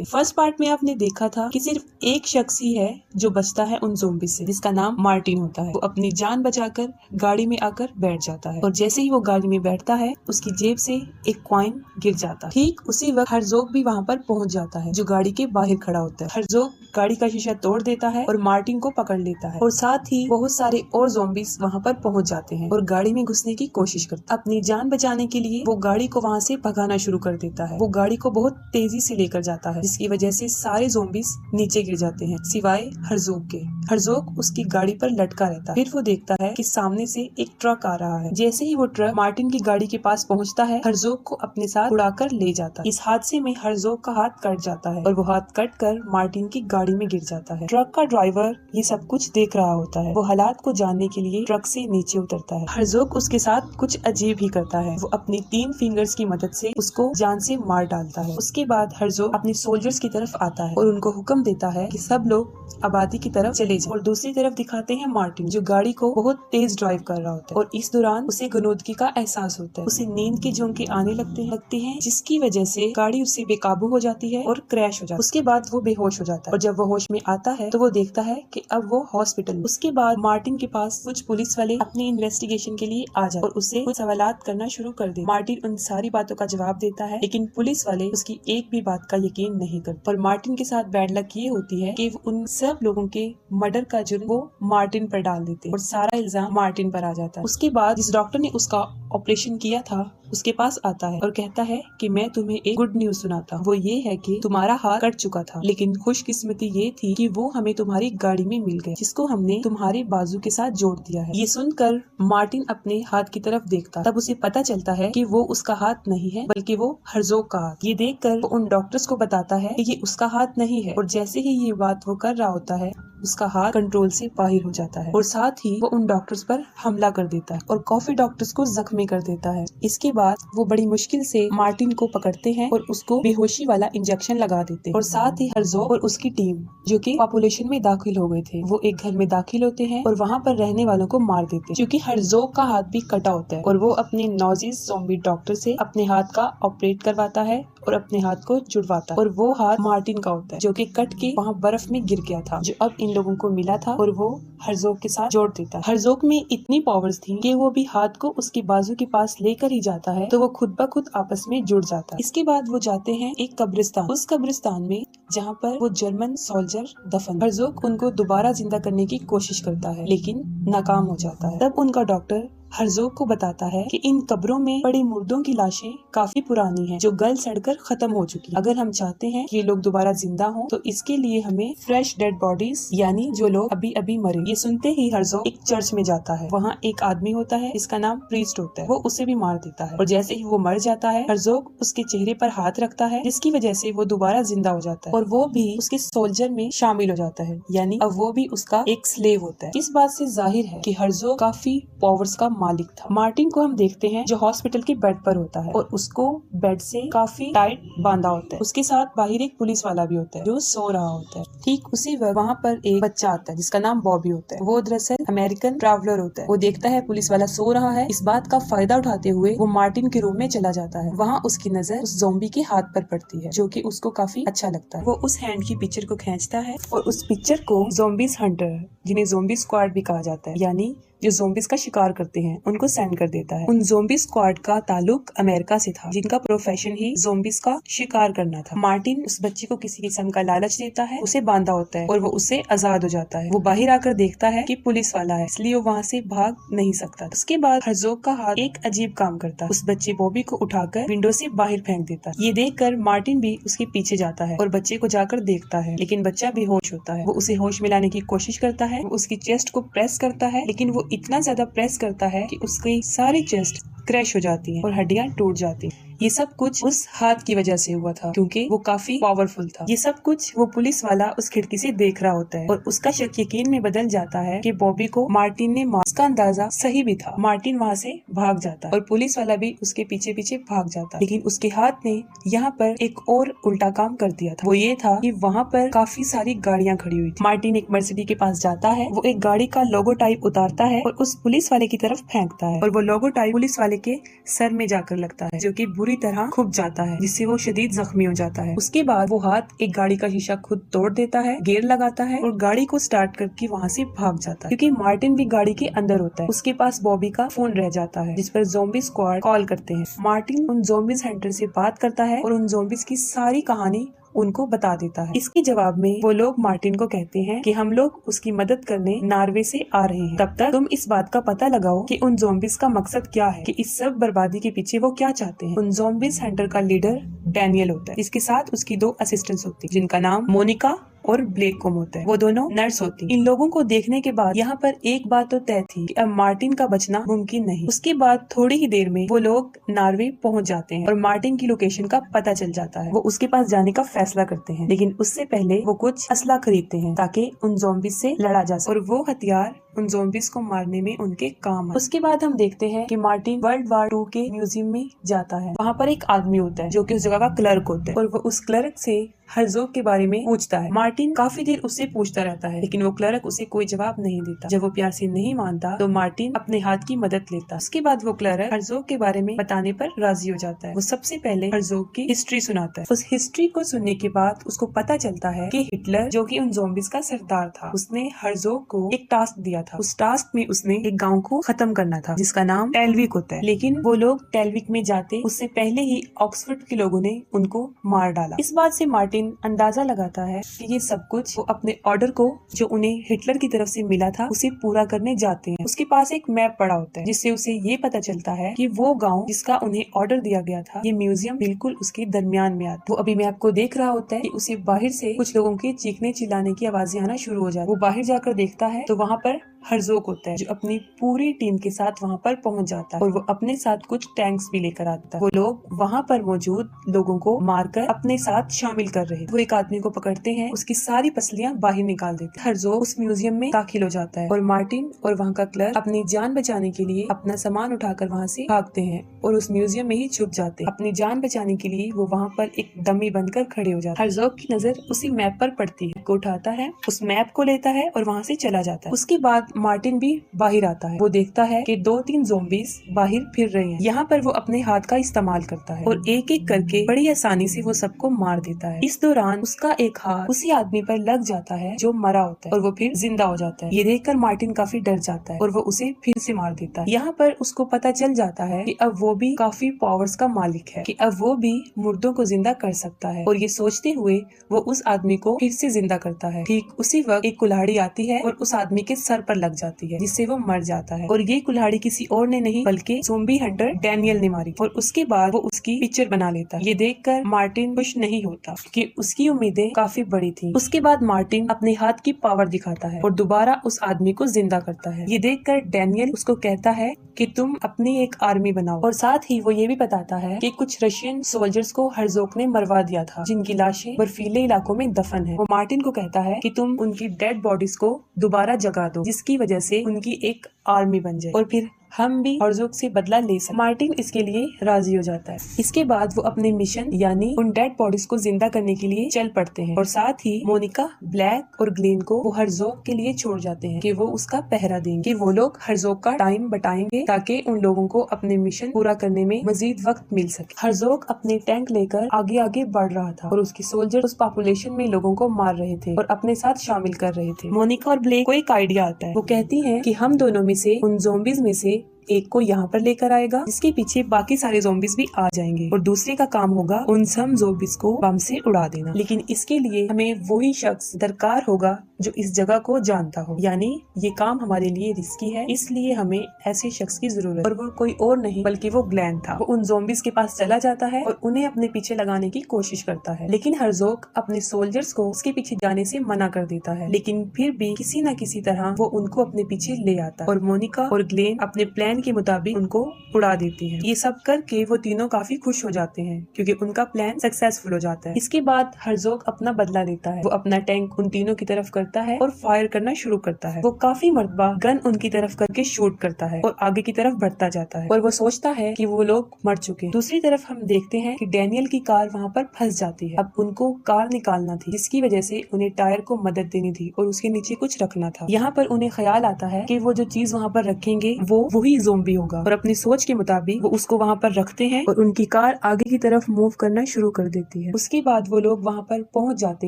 थे। First part में आपने देखा था कि सिर्फ एक शख्स ही है जो बचता है उन ज़ॉम्बी से, जिसका नाम मार्टिन होता है। वो अपनी जान बचाकर गाड़ी में आकर बैठ जाता है और जैसे ही वो गाड़ी में बैठता है उसकी जेब से एक कॉइन गिर जाता है। ठीक उसी वक्त हर्ज़ोग भी वहाँ पर पहुँच जाता है जो गाड़ी के बाहर खड़ा होता है। हर्ज़ोग गाड़ी का शीशा तोड़ देता है और मार्टिन को पकड़ लेता है और साथ ही बहुत सारे और ज़ॉम्बीज़ वहाँ पर पहुँच जाते हैं और गाड़ी में घुसने की कोशिश करते हैं। अपनी जान बचाने के लिए वो गाड़ी को वहाँ से भगाना शुरू कर देता है। वो गाड़ी को बहुत तेजी से लेकर जाता है जिसकी वजह से सारे ज़ॉम्बीज़ नीचे गिर जाते हैं सिवाय हर्ज़ोग के। हर्ज़ोग उसकी गाड़ी पर लटका रहता है। फिर वो देखता है कि सामने से एक ट्रक आ रहा है। जैसे ही वो ट्रक मार्टिन की गाड़ी के पास पहुँचता है हर्ज़ोग को अपने साथ उड़ाकर ले जाता है। इस हादसे में हर्ज़ोग का हाथ कट जाता है और वो हाथ कट कर मार्टिन की गाड़ी में गिर जाता है। ट्रक का ड्राइवर ये सब कुछ देख रहा होता है। वो हालात को जानने के लिए ट्रक से नीचे उतरता है। हर्ज़ोग उसके साथ कुछ अजीब ही करता है। वो अपनी 3 फिंगर्स की मदद से उसको जान से मार डालता है। उसके बाद हर्ज़ोग अपने सोल्जर्स की तरफ आता है और उनको हुक्म देता है कि सब लोग आबादी की तरफ चले जाएं। और दूसरी तरफ दिखाते हैं मार्टिन जो गाड़ी को बहुत तेज ड्राइव कर रहा होता है और इस दौरान उसे गनोदगी का एहसास होता है। उसे नींद के झोंके आने लगते हैं जिसकी वजह से गाड़ी उससे बेकाबू हो जाती है और क्रैश हो जाती है। उसके बाद वो बेहोश हो जाता है और जब वो होश में आता है तो वो देखता है कि अब वो हॉस्पिटल। उसके बाद मार्टिन के पास कुछ पुलिस वाले अपनी इन्वेस्टिगेशन के लिए आ जाते और उससे कुछ सवालात करना शुरू कर दे। मार्टिन उन सारी बातों का जवाब देता है लेकिन पुलिस वाले उसकी एक भी बात का यकीन नहीं करते। और मार्टिन के साथ बैड लक ये होती है कि उन सब लोगों के मर्डर का जुर्म वो मार्टिन पर डाल देते और सारा इल्जाम मार्टिन पर आ जाता है। उसके बाद जिस डॉक्टर ने उसका ऑपरेशन किया था उसके पास आता है और कहता है कि मैं तुम्हें एक गुड न्यूज सुनाता हूँ। वो ये है कि तुम्हारा हाथ कट चुका था लेकिन खुशकिस्मती ये थी कि वो हमें तुम्हारी गाड़ी में मिल गए जिसको हमने तुम्हारे बाजू के साथ जोड़ दिया है। ये सुनकर मार्टिन अपने हाथ की तरफ देखता तब उसे पता चलता है कि वो उसका हाथ नहीं है बल्कि वो हर्ज़ोग का हाथ। ये देखकर वो उन डॉक्टर्स को बताता है कि ये उसका हाथ नहीं है और जैसे ही ये बात वो कर रहा होता है उसका हाथ कंट्रोल से बाहर हो जाता है और साथ ही वो उन डॉक्टर्स पर हमला कर देता है और काफी डॉक्टर्स को जख्मी कर देता है। इसके बाद वो बड़ी मुश्किल से मार्टिन को पकड़ते हैं और उसको बेहोशी वाला इंजेक्शन लगा देते हैं और साथ ही हर्ज़ोग और उसकी टीम जो कि पॉपुलेशन में दाखिल हो गए थे वो एक घर में दाखिल होते हैं और वहाँ पर रहने वालों को मार देते हैं क्योंकि हर्ज़ोग का हाथ भी कटा होता है और वो अपने नॉजिस ज़ॉम्बी डॉक्टर से अपने हाथ का ऑपरेट करवाता है और अपने हाथ को जुड़वाता है और वो हाथ मार्टिन का होता है जो कि कट के वहाँ बर्फ में गिर गया था जो अब इन लोगों को मिला था और वो हर्ज़ोग के साथ जोड़ देता है। हर्ज़ोग में इतनी पावर्स थी कि वो भी हाथ को उसकी बाजू के पास लेकर ही जाता है तो वो खुद ब खुद आपस में जुड़ जाता है। इसके बाद वो जाते हैं एक कब्रिस्तान। उस कब्रिस्तान में जहाँ पर वो जर्मन सोल्जर दफन। हर्ज़ोग उनको दोबारा जिंदा करने की कोशिश करता है लेकिन नाकाम हो जाता है। तब उनका डॉक्टर हर्ज़ोग को बताता है कि इन कब्रों में पड़े मुर्दों की लाशें काफी पुरानी हैं जो गल सड़कर खत्म हो चुकी हैं। अगर हम चाहते हैं कि ये लोग दोबारा जिंदा हों तो इसके लिए हमें फ्रेश डेड बॉडीज यानी जो लोग अभी अभी मरे। ये सुनते ही हर्ज़ोग एक चर्च में जाता है। वहाँ एक आदमी होता है जिसका नाम प्रीस्ट होता है। वो उसे भी मार देता है और जैसे ही वो मर जाता है हर्ज़ोग उसके चेहरे पर हाथ रखता है जिसकी वजह से वो दोबारा जिंदा हो जाता है और वो भी उसके सोल्जर में शामिल हो जाता है यानी अब वो भी उसका एक स्लेव होता है। इस बात से जाहिर है कि हर्ज़ोग काफी पावर्स का मालिक था। मार्टिन को हम देखते हैं जो हॉस्पिटल के बेड पर होता है और उसको बेड से काफी टाइट बांधा होता है। उसके साथ बाहर एक पुलिस वाला भी होता है जो सो रहा होता है। ठीक उसी वक्त वहाँ पर एक बच्चा आता है जिसका नाम बॉबी होता है। वो दरअसल अमेरिकन ट्रैवलर होता है। वो देखता है पुलिस वाला सो रहा है। इस बात का फायदा उठाते हुए वो मार्टिन के रूम में चला जाता है। वहाँ उसकी नजर उस ज़ॉम्बी के हाथ पर पड़ती है जो कि उसको काफी अच्छा लगता है। वो उस हैंड की पिक्चर को खींचता है और उस पिक्चर को ज़ॉम्बीज हंटर जिन्हें ज़ॉम्बी स्क्वाड भी कहा जाता है यानी जो ज़ॉम्बीज का शिकार करते हैं उनको सेंड कर देता है। उन ज़ॉम्बी स्क्वाड का ताल्लुक अमेरिका से था जिनका प्रोफेशन ही ज़ॉम्बीज का शिकार करना था। मार्टिन उस बच्चे को किसी किस्म का लालच देता है, उसे बांधा होता है और वो उससे आजाद हो जाता है। वो बाहर आकर देखता है कि पुलिस वाला है इसलिए वो वहाँ से भाग नहीं सकता। उसके बाद हर्ज़ोग का हाथ एक अजीब काम करता है। उस बच्चे बॉबी को उठाकर विंडो से बाहर फेंक देता है। ये देखकर मार्टिन भी उसके पीछे जाता है और बच्चे को जाकर देखता है लेकिन बच्चा बेहोश होता है। वो उसे होश में लाने की कोशिश करता है। वो उसकी चेस्ट को प्रेस करता है लेकिन वो इतना ज्यादा प्रेस करता है कि उसकी सारी चेस्ट क्रैश हो जाती है और हड्डियां टूट जाती हैं। ये सब कुछ उस हाथ की वजह से हुआ था क्योंकि वो काफी पावरफुल था। ये सब कुछ वो पुलिस वाला उस खिड़की से देख रहा होता है और उसका शक यकीन में बदल जाता है कि बॉबी को मार्टिन ने मारा। उसका अंदाजा सही भी था। मार्टिन वहाँ से भाग जाता है और पुलिस वाला भी उसके पीछे पीछे भाग जाता है लेकिन उसके हाथ ने यहाँ पर एक और उल्टा काम कर दिया था। वो ये था कि वहाँ पर काफी सारी गाड़ियाँ खड़ी हुई थी। मार्टिन एक मर्सिडीज के पास जाता है। वो एक गाड़ी का लोगो टाइप उतारता है और उस पुलिस वाले की तरफ फेंकता है और वो लोगो टाइप पुलिस वाले के सर में जाकर लगता है जो कि बुरी तरह खुब जाता है, जिससे वो शदीद जख्मी हो जाता है। उसके बाद वो हाथ एक गाड़ी का शीशा खुद तोड़ देता है, गियर लगाता है और गाड़ी को स्टार्ट करके वहाँ से भाग जाता है, क्योंकि मार्टिन भी गाड़ी के अंदर होता है। उसके पास बॉबी का फोन रह जाता है, जिस पर ज़ॉम्बी स्क्वाड कॉल करते हैं। मार्टिन उन ज़ॉम्बीज हंटर से बात करता है और उन ज़ॉम्बीज की सारी कहानी उनको बता देता है। इसके जवाब में वो लोग मार्टिन को कहते हैं कि हम लोग उसकी मदद करने नॉर्वे से आ रहे हैं, तब तक तुम इस बात का पता लगाओ कि उन ज़ॉम्बीज का मकसद क्या है, कि इस सब बर्बादी के पीछे वो क्या चाहते हैं। उन ज़ॉम्बीज हंटर का लीडर डैनियल होता है, जिसके साथ उसकी 2 असिस्टेंट्स होती है, जिनका नाम मोनिका और ब्लेक कोम होता है। वो दोनों नर्स होती। इन लोगों को देखने के बाद यहाँ पर एक बात तो तय थी कि अब मार्टिन का बचना मुमकिन नहीं। उसके बाद थोड़ी ही देर में वो लोग नॉर्वे पहुँच जाते हैं और मार्टिन की लोकेशन का पता चल जाता है। वो उसके पास जाने का फैसला करते हैं, लेकिन उससे पहले वो कुछ असला खरीदते हैं ताकि उन ज़ॉम्बीज से लड़ा जा सके, और वो हथियार उन ज़ॉम्बीज को मारने में उनके काम है। उसके बाद हम देखते हैं कि मार्टिन वर्ल्ड वार 2 के म्यूजियम में जाता है। वहाँ पर एक आदमी होता है जो कि उस जगह का क्लर्क होता है, और वो उस क्लर्क से हर्ज़ोग के बारे में पूछता है। मार्टिन काफी देर उससे पूछता रहता है, लेकिन वो क्लर्क उसे कोई जवाब नहीं देता। जब वो प्यार से नहीं मानता तो मार्टिन अपने हाथ की मदद लेता। उसके बाद वो क्लर्क हर्ज़ोग के बारे में बताने पर राजी हो जाता है। वो सबसे पहले हर्ज़ोग की हिस्ट्री सुनाता है। उस हिस्ट्री को सुनने के बाद उसको पता चलता है कि हिटलर, जो कि उन ज़ॉम्बीज का सरदार था, उसने हर्ज़ोग को एक टास्क दिया था। उस टास्क में उसने एक गाँव को खत्म करना था, जिसका नाम टेलविक होता है। लेकिन वो लोग टेलविक में जाते उससे पहले ही ऑक्सफोर्ड के लोगों ने उनको मार डाला। इस बात से मार्टिन अंदाजा लगाता है कि ये सब कुछ वो अपने ऑर्डर को, जो उन्हें हिटलर की तरफ से मिला था, उसे पूरा करने जाते हैं। उसके पास एक मैप पड़ा होता है, जिससे उसे ये पता चलता है कि वो गांव जिसका उन्हें ऑर्डर दिया गया था, ये म्यूजियम बिल्कुल उसके दरमियान में आता। वो अभी मैप को देख रहा होता है कि उसे बाहर से कुछ लोगों के चीखने चिल्लाने की आवाजें आना शुरू हो जाती है। वो बाहर जाकर देखता है तो वहाँ पर हर्ज़ोग होता है, जो अपनी पूरी टीम के साथ वहाँ पर पहुँच जाता है, और वो अपने साथ कुछ टैंक्स भी लेकर आता है। वो लोग वहाँ पर मौजूद लोगों को मारकर अपने साथ शामिल कर रहे थे। वो एक आदमी को पकड़ते हैं, उसकी सारी पसलियाँ बाहर निकाल देते हैं। हर्ज़ोग उस म्यूजियम में दाखिल हो जाता है और मार्टिन और वहाँ का क्लर्क अपनी जान बचाने के लिए अपना सामान उठाकर वहाँ से भागते हैं और उस म्यूजियम में ही छुप जाते हैं। अपनी जान बचाने के लिए वो वहाँ पर एक डमी बनकर खड़े हो जाते हैं। हर्ज़ोग की नजर उसी मैप पर पड़ती है, को उठाता है, उस मैप को लेता है और वहाँ से चला जाता है। उसके बाद मार्टिन भी बाहर आता है। वो देखता है कि 2-3 ज़ॉम्बीज बाहर फिर रहे हैं। यहाँ पर वो अपने हाथ का इस्तेमाल करता है और एक एक करके बड़ी आसानी से वो सबको मार देता है। इस दौरान उसका एक हाथ उसी आदमी पर लग जाता है जो मरा होता है, और वो फिर जिंदा हो जाता है। ये देखकर मार्टिन काफी डर जाता है और वो उसे फिर से मार देता है। यहाँ पर उसको पता चल जाता है कि अब वो भी काफी पावर्स का मालिक है, कि अब वो भी मुर्दों को जिंदा कर सकता है, और ये सोचते हुए वो उस आदमी को फिर से जिंदा करता है। ठीक उसी वक्त एक कुल्हाड़ी आती है और उस आदमी के सर पर लग जाती है, जिससे वो मर जाता है। और ये कुल्हाड़ी किसी और ने नहीं बल्कि ज़ॉम्बी हंटर डैनियल ने मारी, और उसके बाद वो उसकी पिक्चर बना लेता है। ये देखकर मार्टिन खुश नहीं होता, क्योंकि उसकी उम्मीदें काफी बड़ी थी। उसके बाद मार्टिन अपने हाथ की पावर दिखाता है और दोबारा उस आदमी को जिंदा करता है। ये देखकर डैनियल उसको कहता है कि तुम अपनी एक आर्मी बनाओ, और साथ ही वो ये भी बताता है कि कुछ रशियन सोल्जर्स को हर्ज़ोग ने मरवा दिया था, जिनकी लाशें बर्फीले इलाकों में दफन है। वो मार्टिन को कहता है कि तुम उनकी डेड बॉडीज को दोबारा जगा दो, जिसकी वजह से उनकी एक आर्मी बन जाए और फिर हम भी हर्ज़ोग से बदला ले सकते। मार्टिन इसके लिए राजी हो जाता है। इसके बाद वो अपने मिशन यानी उन डेड बॉडीज को जिंदा करने के लिए चल पड़ते हैं, और साथ ही मोनिका, ब्लैक और ग्लेन को वो हर्ज़ोग के लिए छोड़ जाते हैं कि वो उसका पहरा देंगे। वो लोग हर्ज़ोग का टाइम बटाएंगे ताकि उन लोगों को अपने मिशन पूरा करने में मजीद वक्त मिल सके। हर्ज़ोग अपने टैंक लेकर आगे आगे बढ़ रहा था और उसके सोल्जर उस पॉपुलेशन में लोगों को मार रहे थे और अपने साथ शामिल कर रहे थे। मोनिका और ब्लेक को एक आइडिया आता है। वो कहती है कि हम दोनों में से उन ज़ॉम्बीज में से एक को यहाँ पर लेकर आएगा, जिसके पीछे बाकी सारे ज़ॉम्बीज भी आ जाएंगे, और दूसरे का काम होगा उन सब ज़ॉम्बीज को बम से उड़ा देना। लेकिन इसके लिए हमें वही शख्स दरकार होगा जो इस जगह को जानता हो, यानी ये काम हमारे लिए रिस्की है, इसलिए हमें ऐसे शख्स की जरूरत। और वो कोई और नहीं बल्कि वो ग्लेन था। वो उन ज़ॉम्बीज के पास चला जाता है और उन्हें अपने पीछे लगाने की कोशिश करता है, लेकिन हर्ज़ोग अपने सोल्जर्स को उसके पीछे जाने से मना कर देता है। लेकिन फिर भी किसी न किसी तरह वो उनको अपने पीछे ले आता है, और मोनिका और ग्लेन अपने प्लान के मुताबिक उनको उड़ा देती है। ये सब करके वो तीनों काफी खुश हो जाते हैं, क्योंकि उनका प्लान सक्सेसफुल हो जाता है। इसके बाद हर्ज़ोग अपना बदला लेता है। वो अपना टैंक उन तीनों की तरफ करता है और फायर करना शुरू करता है। वो काफी मरतबा गन उनकी तरफ करके शूट करता है और आगे की तरफ बढ़ता जाता है, और वो सोचता है कि वो लोग मर चुके हैं। दूसरी तरफ हम देखते हैं कि डैनियल की कार वहाँ पर फंस जाती है। अब उनको कार निकालना थी, जिसकी वजह से उन्हें टायर को मदद देनी थी और उसके नीचे कुछ रखना था। यहाँ पर उन्हें ख्याल आता है कि वो जो चीज वहाँ पर रखेंगे वो वही ज़ोंबी होगा और अपनी सोच के मुताबिक वो उसको वहाँ पर रखते हैं और उनकी कार आगे की तरफ मूव करना शुरू कर देती है। उसके बाद वो लोग वहाँ पर पहुँच जाते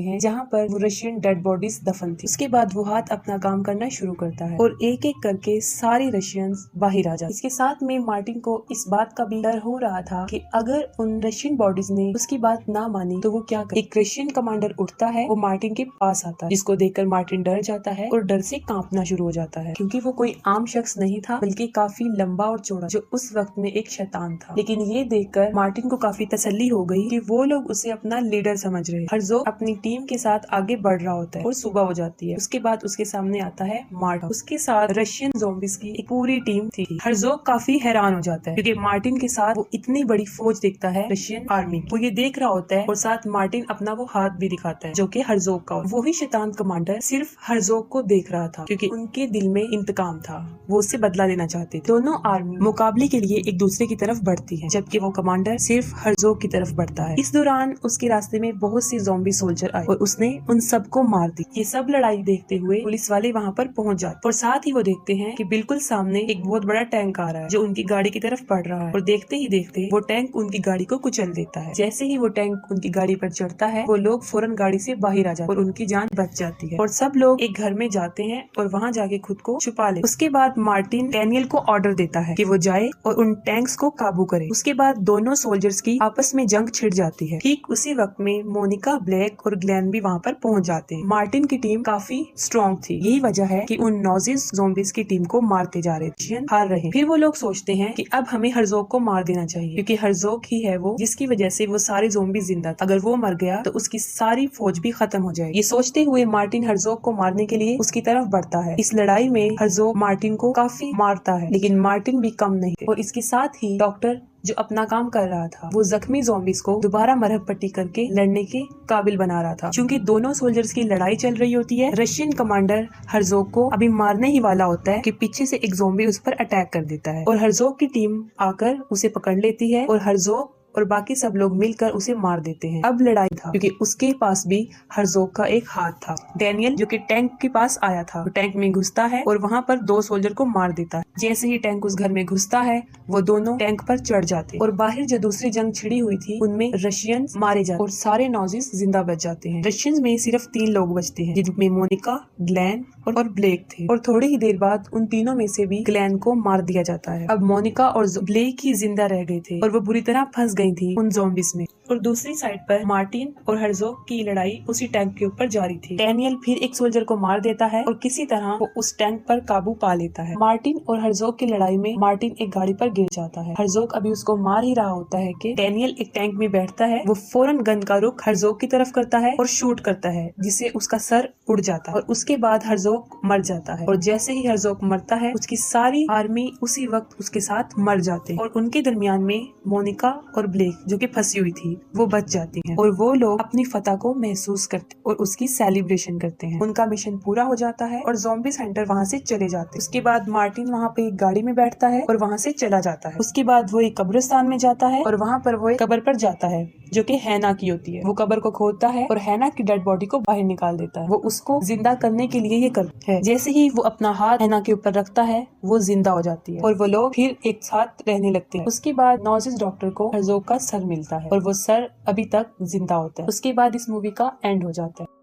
हैं जहाँ पर वो रशियन डेड बॉडीज दफन थी। उसके बाद वो हाथ अपना काम करना शुरू करता है और एक एक करके सारे रशियंस बाहर आ जाते। इसके साथ में मार्टिन को इस बात का भी डर हो रहा था कि अगर उन रशियन बॉडीज ने उसकी बात ना मानी तो वो क्या करे। एक रशियन कमांडर उठता है, वो मार्टिन के पास आता है, जिसको देखकर मार्टिन डर जाता है और डर से कांपना शुरू हो जाता है, क्योंकि वो कोई आम शख्स नहीं था बल्कि काफी लंबा और चौड़ा, जो उस वक्त में एक शैतान था। लेकिन ये देखकर मार्टिन को काफी तसल्ली हो गई कि वो लोग उसे अपना लीडर समझ रहे हैं। हर्ज़ोग अपनी टीम के साथ आगे बढ़ रहा होता है और सुबह हो जाती है। उसके बाद उसके सामने आता है मार्टिन, उसके साथ रशियन ज़ॉम्बीज़ की एक पूरी टीम थी। हर्ज़ोग काफी हैरान हो जाता है क्योंकि मार्टिन के साथ वो इतनी बड़ी फौज देखता है रशियन आर्मी। वो ये देख रहा होता है और साथ मार्टिन अपना वो हाथ भी दिखाता है जो कि हर्ज़ोग का। वही शैतान कमांडर सिर्फ हर्ज़ोग को देख रहा था क्योंकि उनके दिल में इंतकाम था, वो उससे बदला लेना चाहते थे। दोनों आर्मी मुकाबले के लिए एक दूसरे की तरफ बढ़ती है, जबकि वो कमांडर सिर्फ हर्ज़ोग की तरफ बढ़ता है। इस दौरान उसके रास्ते में बहुत सी ज़ॉम्बी सोल्जर आए और उसने उन सबको मार दी। ये सब लड़ाई देखते हुए पुलिस वाले वहाँ पर पहुँच जाते और साथ ही वो देखते हैं कि बिल्कुल सामने एक बहुत बड़ा टैंक आ रहा है जो उनकी गाड़ी की तरफ बढ़ रहा है और देखते ही देखते वो टैंक उनकी गाड़ी को कुचल देता है। जैसे ही वो टैंक उनकी गाड़ी पर चढ़ता है वो लोग फौरन गाड़ी से बाहर आ जाते और उनकी जान बच जाती है और सब लोग एक घर में जाते हैं और वहाँ जाके खुद को छुपा ले। उसके बाद मार्टिन डैनियल को ऑर्डर देता है कि वो जाए और उन टैंक्स को काबू करे। उसके बाद दोनों सोल्जर्स की आपस में जंग छिड़ जाती है। ठीक उसी वक्त में मोनिका, ब्लैक और ग्लेन भी वहाँ पर पहुँच जाते हैं। मार्टिन की टीम काफी स्ट्रॉन्ग थी, यही वजह है कि उन नॉजिस ज़ॉम्बीज़ की टीम को मारते जा रहे थे, हार रहे। फिर वो लोग सोचते हैं कि अब हमें हर्ज़ोग को मार देना चाहिए क्योंकि हर्ज़ोग ही है वो जिसकी वजह से वो सारे ज़ॉम्बी जिंदा थे। अगर वो मर गया तो उसकी सारी फौज भी खत्म हो जाएगी। ये सोचते हुए मार्टिन हर्ज़ोग को मारने के लिए उसकी तरफ बढ़ता है। इस लड़ाई में हर्ज़ोग मार्टिन को काफी मारता है लेकिन मार्टिन भी कम नहीं और इसके साथ ही डॉक्टर जो अपना काम कर रहा था वो जख्मी ज़ॉम्बीज़ को दोबारा मरहम पट्टी करके लड़ने के काबिल बना रहा था। क्योंकि दोनों सोल्जर्स की लड़ाई चल रही होती है, रशियन कमांडर हर्ज़ोग को अभी मारने ही वाला होता है कि पीछे से एक ज़ॉम्बी उस पर अटैक कर देता है और हर्ज़ोग की टीम आकर उसे पकड़ लेती है और हर्ज़ोग और बाकी सब लोग मिलकर उसे मार देते हैं। अब लड़ाई था क्योंकि उसके पास भी हर्ज़ोग का एक हाथ था। डैनियल जो कि टैंक के पास आया था, वो टैंक में घुसता है और वहाँ पर दो सोल्जर को मार देता है। जैसे ही टैंक उस घर में घुसता है वो दोनों टैंक पर चढ़ जाते और बाहर जो दूसरी जंग छिड़ी हुई थी उनमें रशियंस मारे जाते और सारे नॉजिस जिंदा बच जाते हैं। रशियंस में सिर्फ 3 लोग बचते हैं जिनमें मोनिका, ग्लेन और ब्लेक थे और थोड़ी ही देर बाद उन तीनों में से भी ग्लेन को मार दिया जाता है। अब मोनिका और ब्लेक ही जिंदा रह गए थे और वो बुरी तरह फंस गई थी उन ज़ॉम्बीज़ में। और दूसरी साइड पर मार्टिन और हर्ज़ोग की लड़ाई उसी टैंक के ऊपर जारी थी। डैनियल फिर एक सोल्जर को मार देता है और किसी तरह वो उस टैंक पर काबू पा लेता है। मार्टिन और हर्ज़ोग की लड़ाई में मार्टिन एक गाड़ी पर गिर जाता है। हर्ज़ोग अभी उसको मार ही रहा होता है कि डैनियल एक टैंक में बैठता है। वो फौरन गन का रुख हर्ज़ोग की तरफ करता है और शूट करता है जिससे उसका सर उड़ जाता है और उसके बाद हर्ज़ोग मर जाता है। और जैसे ही हर्ज़ोग मरता है उसकी सारी आर्मी उसी वक्त उसके साथ मर जाते हैं और उनके दरमियान में मोनिका और ब्लेक जो कि फंसी हुई थी वो बच जाती हैं और वो लोग अपनी फतह को महसूस करते और उसकी सेलिब्रेशन करते हैं। उनका मिशन पूरा हो जाता है और ज़ॉम्बी सेंटर वहाँ से चले जाते हैं। उसके बाद मार्टिन वहाँ पे एक गाड़ी में बैठता है और वहाँ से चला जाता है। उसके बाद वो एक कब्रिस्तान में जाता है और वहाँ पर वो एक कब्र पर जाता है जो कि हैना की होती है। वो कब्र को खोदता है और हैना की डेड बॉडी को बाहर निकाल देता है। वो उसको जिंदा करने के लिए ये करता है। जैसे ही वो अपना हाथ हैना के ऊपर रखता है वो जिंदा हो जाती है और वो लोग फिर एक साथ रहने लगते हैं। उसके बाद नॉजिस डॉक्टर को हर्ज़ोग का सर मिलता है और वो सर अभी तक जिंदा होता है। उसके बाद इस मूवी का एंड हो जाता है।